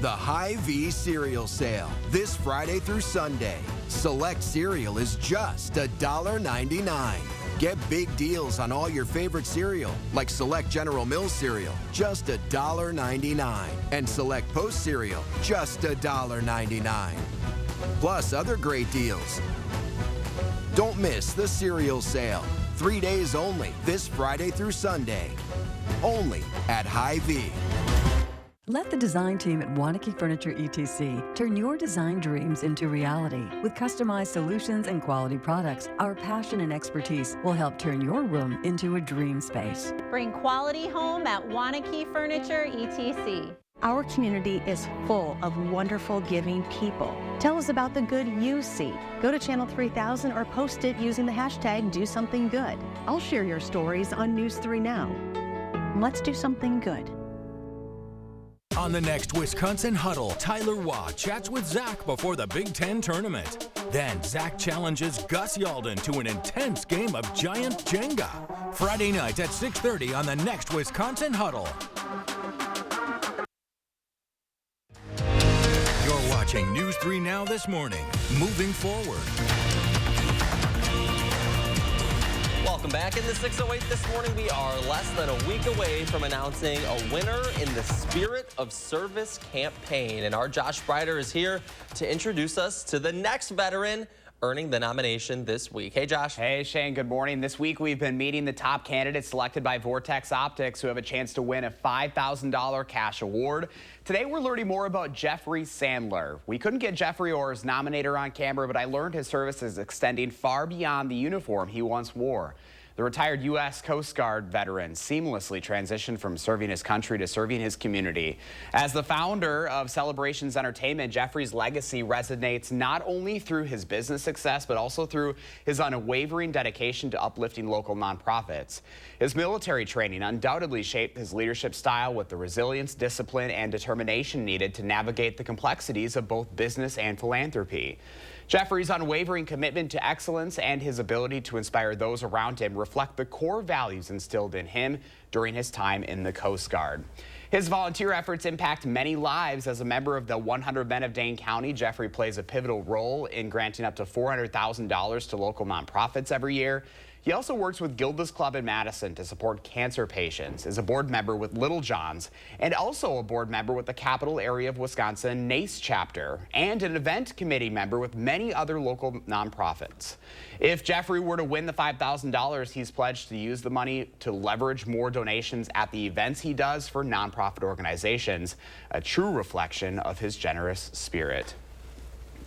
The Hy-Vee cereal sale this Friday through Sunday. Select cereal is just $1.99. Get big deals on all your favorite cereal, like select General Mills cereal, just $1.99. And select Post cereal, just $1.99. Plus other great deals. Don't miss the cereal sale. 3 days only, this Friday through Sunday. Only at Hy-Vee. Let the design team at Wanakee Furniture ETC turn your design dreams into reality. With customized solutions and quality products, our passion and expertise will help turn your room into a dream space. Bring quality home at Wanakee Furniture ETC. Our community is full of wonderful, giving people. Tell us about the good you see. Go to Channel 3000 or post it using the hashtag #DoSomethingGood. I'll share your stories on News 3 Now. Let's do something good. On the next Wisconsin Huddle, Tyler Waugh chats with Zach before the Big Ten tournament. Then Zach challenges Gus Yalden to an intense game of giant Jenga. Friday night at 6:30 on the next Wisconsin Huddle. You're watching News 3 Now this morning. Moving forward. Welcome back. In the 608 this morning, we are less than a week away from announcing a winner in the Spirit of Service campaign. And our Josh Breider is here to introduce us to the next veteran earning the nomination this week. Hey, Josh. Hey, Shane. Good morning. This week, we've been meeting the top candidates selected by Vortex Optics who have a chance to win a $5,000 cash award. Today, we're learning more about Jeffrey Sandler. We couldn't get Jeffrey or his nominator on camera, but I learned his service is extending far beyond the uniform he once wore. The retired U.S. Coast Guard veteran seamlessly transitioned from serving his country to serving his community. As the founder of Celebrations Entertainment, Jeffrey's legacy resonates not only through his business success, but also through his unwavering dedication to uplifting local nonprofits. His military training undoubtedly shaped his leadership style with the resilience, discipline, and determination needed to navigate the complexities of both business and philanthropy. Jeffrey's unwavering commitment to excellence and his ability to inspire those around him reflect the core values instilled in him during his time in the Coast Guard. His volunteer efforts impact many lives. As a member of the 100 Men of Dane County, Jeffrey plays a pivotal role in granting up to $400,000 to local nonprofits every year. He also works with Gilda's Club in Madison to support cancer patients, is a board member with Little John's, and also a board member with the Capital Area of Wisconsin NACE chapter, and an event committee member with many other local nonprofits. If Jeffrey were to win the $5,000, he's pledged to use the money to leverage more donations at the events he does for nonprofit organizations, a true reflection of his generous spirit.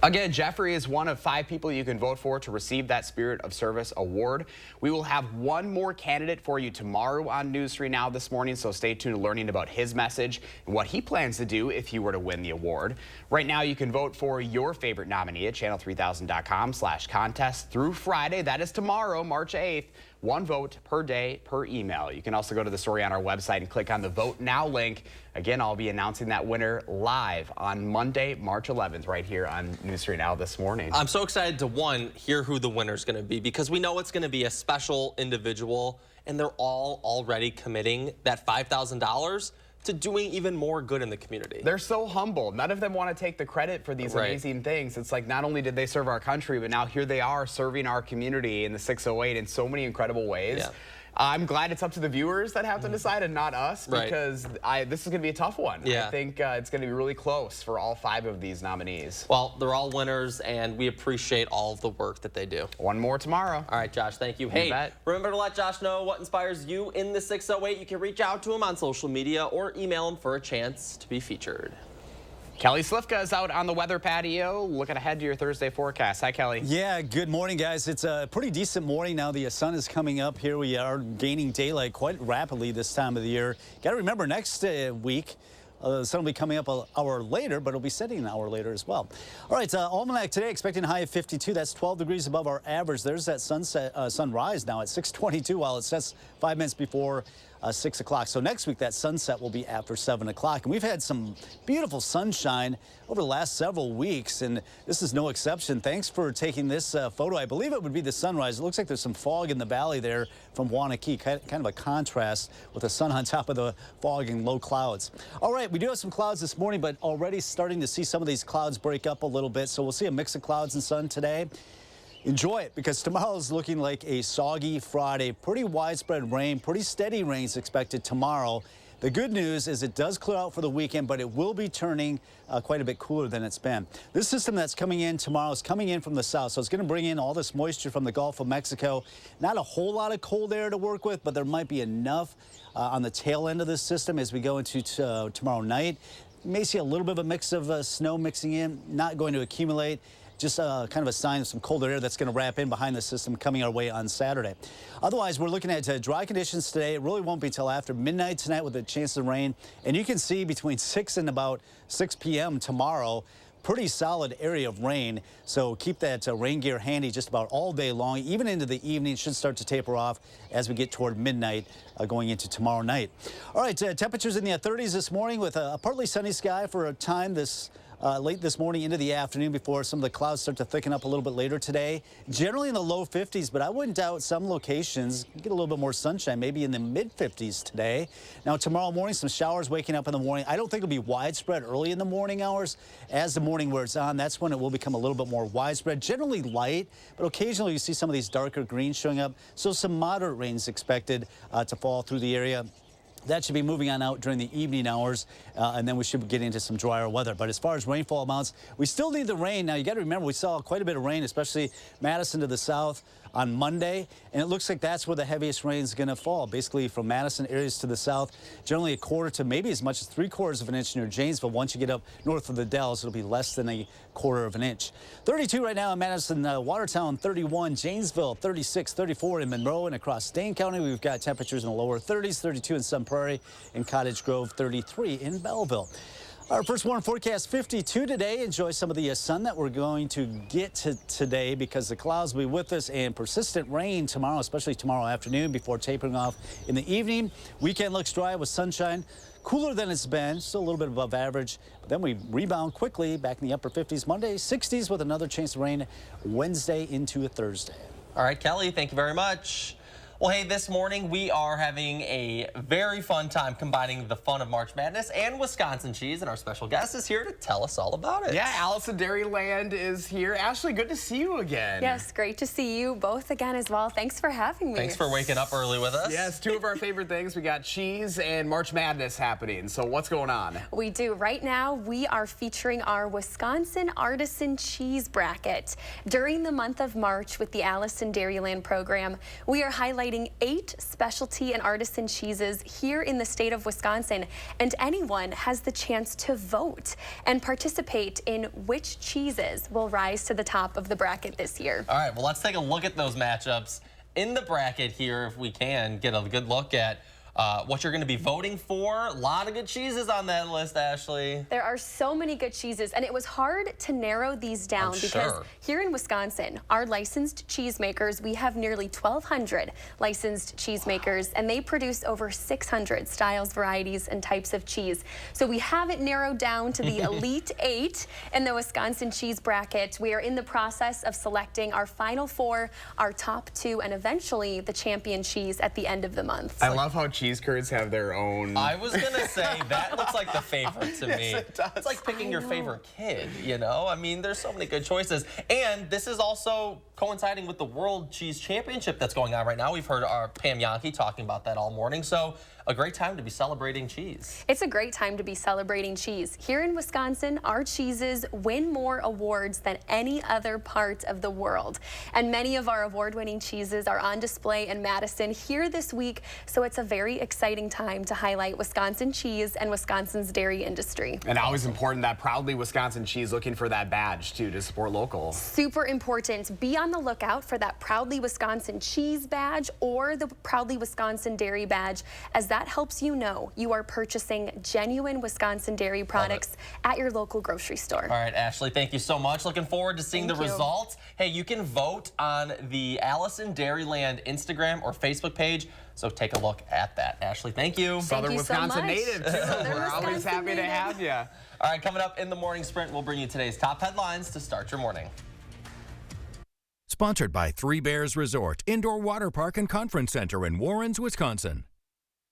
Again, Jeffrey is one of 5 people you can vote for to receive that Spirit of Service award. We will have one more candidate for you tomorrow on News 3 Now this morning, so stay tuned to learning about his message and what he plans to do if he were to win the award. Right now, you can vote for your favorite nominee at channel3000.com/contest through Friday. That is tomorrow, March 8th. 1 vote per day per email. You can also go to the story on our website and click on the Vote Now link. Again, I'll be announcing that winner live on Monday, March 11th, right here on News 3 Now this morning. I'm so excited to, one, hear who the winner's going to be, because we know it's going to be a special individual, and they're all already committing that $5,000 to doing even more good in the community. They're so humble. None of them want to take the credit for these amazing things. It's like not only did they serve our country, but now here they are serving our community in the 608 in so many incredible ways. Yeah. I'm glad it's up to the viewers that have to decide and not us, because this is going to be a tough one. Yeah. I think it's going to be really close for all 5 of these nominees. Well, they're all winners, and we appreciate all of the work that they do. One more tomorrow. All right, Josh, thank you. You Hey, bet. remember to let Josh know what inspires you in the 608. You can reach out to him on social media or email him for a chance to be featured. Kelly Slifka is out on the weather patio, looking ahead to your Thursday forecast. Hi, Kelly. Yeah, good morning, guys. It's a pretty decent morning now. The sun is coming up here. We are gaining daylight quite rapidly this time of the year. Got to remember, next week, the sun will be coming up an hour later, but it'll be setting an hour later as well. All right, almanac today expecting a high of 52. That's 12 degrees above our average. There's that sunrise now at 6:22, while it sets 5 minutes before 6 o'clock. So next week, that sunset will be after 7 o'clock. And we've had some beautiful sunshine over the last several weeks, and this is no exception. Thanks for taking this photo. I believe it would be the sunrise. It looks like there's some fog in the valley there from Wanakee, kind of a contrast with the sun on top of the fog and low clouds. All right, we do have some clouds this morning, but already starting to see some of these clouds break up a little bit. So we'll see a mix of clouds and sun today. Enjoy it, because tomorrow is looking like a soggy Friday. Pretty widespread rain, pretty steady rains expected tomorrow. The good news is it does clear out for the weekend, but it will be turning quite a bit cooler than it's been. This system that's coming in tomorrow is coming in from the south, so it's going to bring in all this moisture from the Gulf of Mexico. Not a whole lot of cold air to work with, but there might be enough on the tail end of this system as we go into tomorrow night. You may see a little bit of a mix of snow mixing in, not going to accumulate. Just kind of a sign of some colder air that's going to wrap in behind the system coming our way on Saturday. Otherwise, we're looking at dry conditions today. It really won't be until after midnight tonight with a chance of rain. And you can see between 6 and about 6 p.m. tomorrow, pretty solid area of rain. So keep that rain gear handy just about all day long. Even into the evening, should start to taper off as we get toward midnight going into tomorrow night. All right, temperatures in the 30s this morning with a partly sunny sky for a time late this morning into the afternoon before some of the clouds start to thicken up a little bit later today. Generally in the low 50s, but I wouldn't doubt some locations get a little bit more sunshine, maybe in the mid 50s today. Now tomorrow morning, some showers waking up in the morning. I don't think it'll be widespread early in the morning hours. As the morning wears on, that's when it will become a little bit more widespread. Generally light, but occasionally you see some of these darker greens showing up. So some moderate rains expected to fall through the area. That should be moving on out during the evening hours, and then we should get into some drier weather. But as far as rainfall amounts, we still need the rain. Now, you got to remember, we saw quite a bit of rain, especially Madison to the south on Monday, and it looks like that's where the heaviest rain is going to fall, basically from Madison areas to the south, generally a quarter to maybe as much as 3/4 of an inch near Janesville. Once you get up north of the Dells, it'll be less than a 1/4 of an inch. 32 right now in Madison, Watertown 31, Janesville 36, 34 in Monroe, and across Dane County we've got temperatures in the lower 30s, 32 in Sun Prairie, and Cottage Grove 33 in Belleville. Our first warm forecast 52 today. Enjoy some of the sun that we're going to get today, because the clouds will be with us, and persistent rain tomorrow, especially tomorrow afternoon before tapering off in the evening. Weekend looks dry with sunshine. Cooler than it's been, still a little bit above average. But then we rebound quickly back in the upper 50s Monday, 60s with another chance of rain Wednesday into a Thursday. All right, Kelly, thank you very much. Well, hey, this morning we are having a very fun time combining the fun of March Madness and Wisconsin cheese, and our special guest is here to tell us all about it. Yeah, Allison Dairyland is here. Ashley, good to see you again. Yes, great to see you both again as well. Thanks for having me. Thanks for waking up early with us. Yes, two of our favorite things. We got cheese and March Madness happening. So what's going on? We do. Right now, we are featuring our Wisconsin Artisan Cheese Bracket. During the month of March with the Allison Dairyland program, we are highlighting highlighting 8 specialty and artisan cheeses here in the state of Wisconsin, and anyone has the chance to vote and participate in which cheeses will rise to the top of the bracket this year. All right, well, let's take a look at those matchups in the bracket here if we can get a good look at what you're going to be voting for. A lot of good cheeses on that list, Ashley. There are so many good cheeses, and it was hard to narrow these down because here in Wisconsin, our licensed cheesemakers, we have nearly 1,200 licensed cheesemakers, and they produce over 600 styles, varieties, and types of cheese. So we have it narrowed down to the Elite 8 in the Wisconsin cheese bracket. We are in the process of selecting our final 4, our top 2, and eventually the champion cheese at the end of the month. I love how cheese curds have their own. I was gonna say that looks like the favorite to me. Yes, it does. It's like picking your favorite kid, you know? I mean, there's so many good choices. And this is also coinciding with the World Cheese Championship that's going on right now. We've heard our Pam Yankee talking about that all morning. So a great time to be celebrating cheese. It's a great time to be celebrating cheese. Here in Wisconsin, our cheeses win more awards than any other part of the world. And many of our award-winning cheeses are on display in Madison here this week. So it's a very exciting time to highlight Wisconsin cheese and Wisconsin's dairy industry. And always important, that Proudly Wisconsin cheese, looking for that badge too to support local. Super important. Be on the lookout for that Proudly Wisconsin cheese badge or the Proudly Wisconsin dairy badge, as that helps you know you are purchasing genuine Wisconsin dairy products at your local grocery store. All right, Ashley, thank you so much. Looking forward to seeing the results. Hey, you can vote on the Allison Dairyland Instagram or Facebook page. So take a look at that. Ashley, thank you. Southern Wisconsin native, too. We're always happy to have you. All right, coming up in the morning sprint, we'll bring you today's top headlines to start your morning. Sponsored by Three Bears Resort, Indoor Water Park and Conference Center in Warrens, Wisconsin.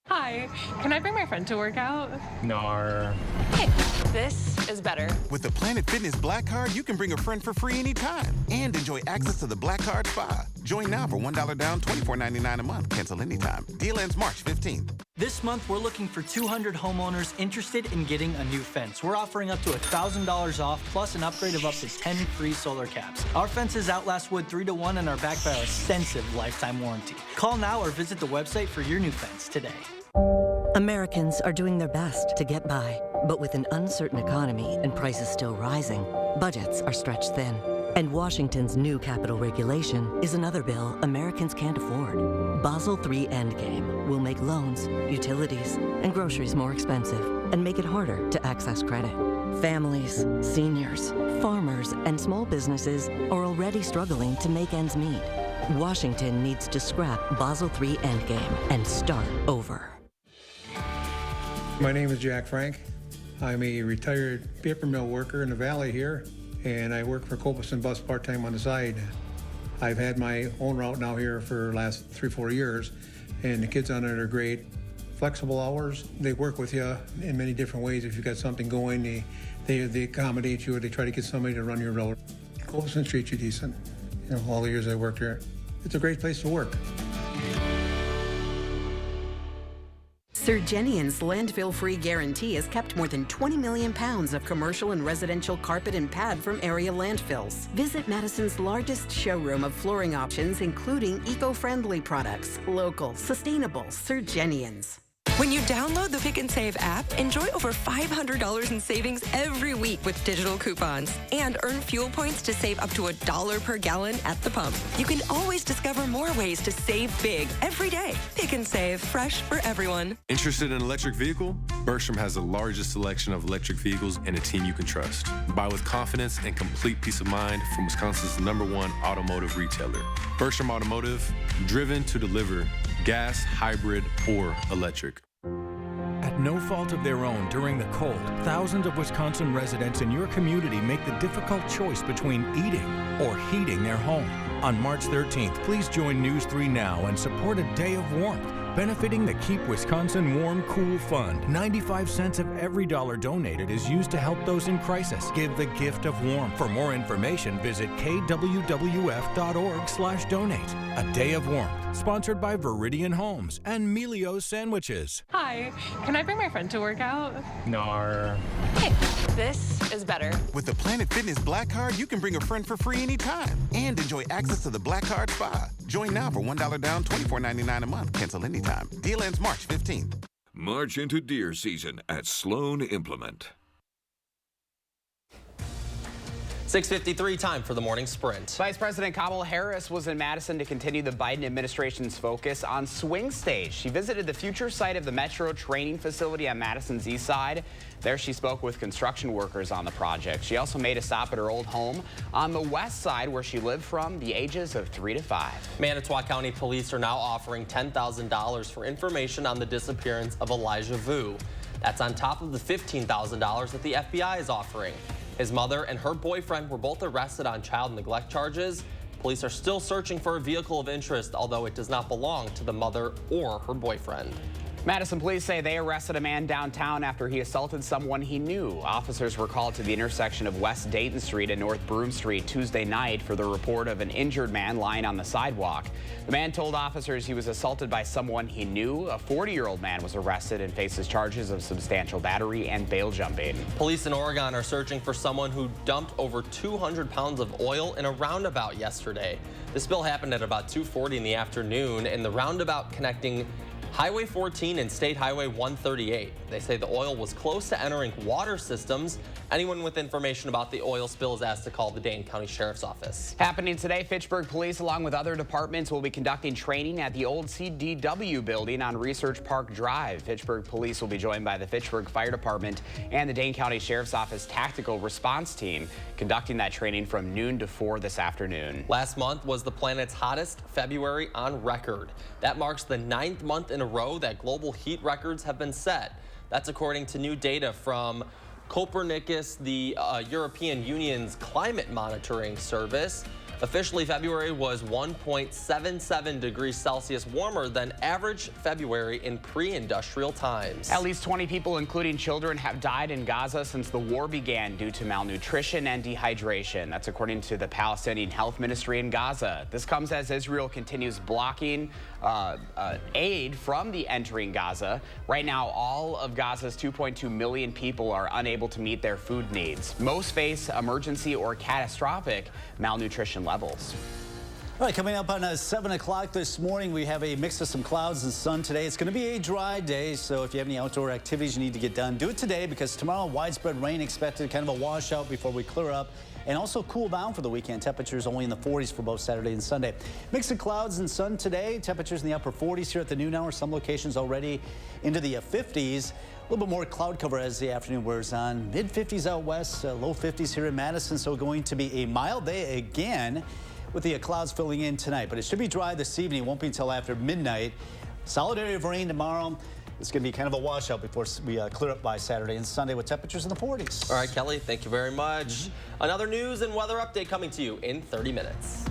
Hi, can I bring my friend to work out? No. Hey, this is better. With the Planet Fitness Black Card, you can bring a friend for free anytime and enjoy access to the Black Card Spa. Join now for $1 down, $24.99 a month. Cancel anytime. Deal ends March 15th. This month, we're looking for 200 homeowners interested in getting a new fence. We're offering up to $1,000 off, plus an upgrade of up to 10 free solar caps. Our fences outlast wood 3 to 1 and are backed by our extensive lifetime warranty. Call now or visit the website for your new fence today. Americans are doing their best to get by, but with an uncertain economy and prices still rising, budgets are stretched thin. And Washington's new capital regulation is another bill Americans can't afford. Basel III Endgame will make loans, utilities, and groceries more expensive and make it harder to access credit. Families, seniors, farmers, and small businesses are already struggling to make ends meet. Washington needs to scrap Basel III Endgame and start over. My name is Jack Frank. I'm a retired paper mill worker in the valley here, and I work for Copus and Bus part-time on the side. I've had my own route now here for the last 3-4 years, and the kids on it are great. Flexible hours, they work with you in many different ways. If you've got something going, they accommodate you, or they try to get somebody to run your road. Copus treats you decent. You know, all the years I worked here. It's a great place to work. Sir Jenian's landfill-free guarantee has kept more than 20 million pounds of commercial and residential carpet and pad from area landfills. Visit Madison's largest showroom of flooring options, including eco-friendly products. Local, sustainable, Sir Jenian's. When you download the Pick and Save app, enjoy over $500 in savings every week with digital coupons and earn fuel points to save up to $1 per gallon at the pump. You can always discover more ways to save big every day. Pick and Save, fresh for everyone. Interested in an electric vehicle? Bergstrom has the largest selection of electric vehicles and a team you can trust. Buy with confidence and complete peace of mind from Wisconsin's #1 automotive retailer. Bergstrom Automotive, driven to deliver gas, hybrid, or electric. At no fault of their own during the cold, thousands of Wisconsin residents in your community make the difficult choice between eating or heating their home. On March 13th, please join News 3 Now and support a day of warmth, benefiting the Keep Wisconsin Warm Cool Fund. 95 cents of every dollar donated is used to help those in crisis. Give the gift of warmth. For more information, visit kwwf.org/donate. A day of warmth, sponsored by Veridian Homes and Melio's Sandwiches. Hi, can I bring my friend to work out? No. Hey, this is better. With the Planet Fitness Black Card, you can bring a friend for free anytime and enjoy access to the Black Card Spa. Join now for $1 down, $24.99 a month. Cancel anytime. Deal ends March 15th. March into deer season at Sloan Implement. 6:53, time for the morning sprint. Vice President Kamala Harris was in Madison to continue the Biden administration's focus on swing stage. She visited the future site of the Metro Training Facility on Madison's east side. There she spoke with construction workers on the project. She also made a stop at her old home on the west side where she lived from the ages of 3 to 5. Manitowoc County Police are now offering $10,000 for information on the disappearance of Elijah Vu. That's on top of the $15,000 that the FBI is offering. His mother and her boyfriend were both arrested on child neglect charges. Police are still searching for a vehicle of interest, although it does not belong to the mother or her boyfriend. Madison police say they arrested a man downtown after he assaulted someone he knew. Officers were called to the intersection of West Dayton Street and North Broome Street Tuesday night for the report of an injured man lying on the sidewalk. The man told officers he was assaulted by someone he knew. A 40-year-old man was arrested and faces charges of substantial battery and bail jumping. Police in Oregon are searching for someone who dumped over 200 pounds of oil in a roundabout yesterday. The spill happened at about 2:40 in the afternoon in the roundabout connecting Highway 14 and State Highway 138. They say the oil was close to entering water systems. Anyone with information about the oil spill is asked to call the Dane County Sheriff's Office. Happening today, Fitchburg Police, along with other departments, will be conducting training at the old CDW building on Research Park Drive. Fitchburg Police will be joined by the Fitchburg Fire Department and the Dane County Sheriff's Office Tactical Response Team, conducting that training from noon to 4 this afternoon. Last month was the planet's hottest February on record. That marks the 9th month in a row that global heat records have been set. That's according to new data from Copernicus, the European Union's climate monitoring service. Officially, February was 1.77 degrees Celsius warmer than average February in pre-industrial times. At least 20 people, including children, have died in Gaza since the war began due to malnutrition and dehydration. That's according to the Palestinian Health Ministry in Gaza. This comes as Israel continues blocking aid from the entering Gaza. Right now, all of Gaza's 2.2 million people are unable to meet their food needs. Most face emergency or catastrophic malnutrition levels. All right, coming up on 7 o'clock this morning, we have a mix of some clouds and sun today. It's going to be a dry day, so if you have any outdoor activities you need to get done, do it today, because tomorrow, widespread rain expected, kind of a washout before we clear up, and also cool down for the weekend. Temperatures only in the 40s for both Saturday and Sunday. Mix of clouds and sun today. Temperatures in the upper 40s here at the noon hour. Some locations already into the 50s. A little bit more cloud cover as the afternoon wears on. Mid-50s out west, low 50s here in Madison, so going to be a mild day again with the clouds filling in tonight. But it should be dry this evening. It won't be until after midnight. Solid area of rain tomorrow. It's going to be kind of a washout before we clear up by Saturday and Sunday with temperatures in the 40s. All right, Kelly, thank you very much. Another news and weather update coming to you in 30 minutes.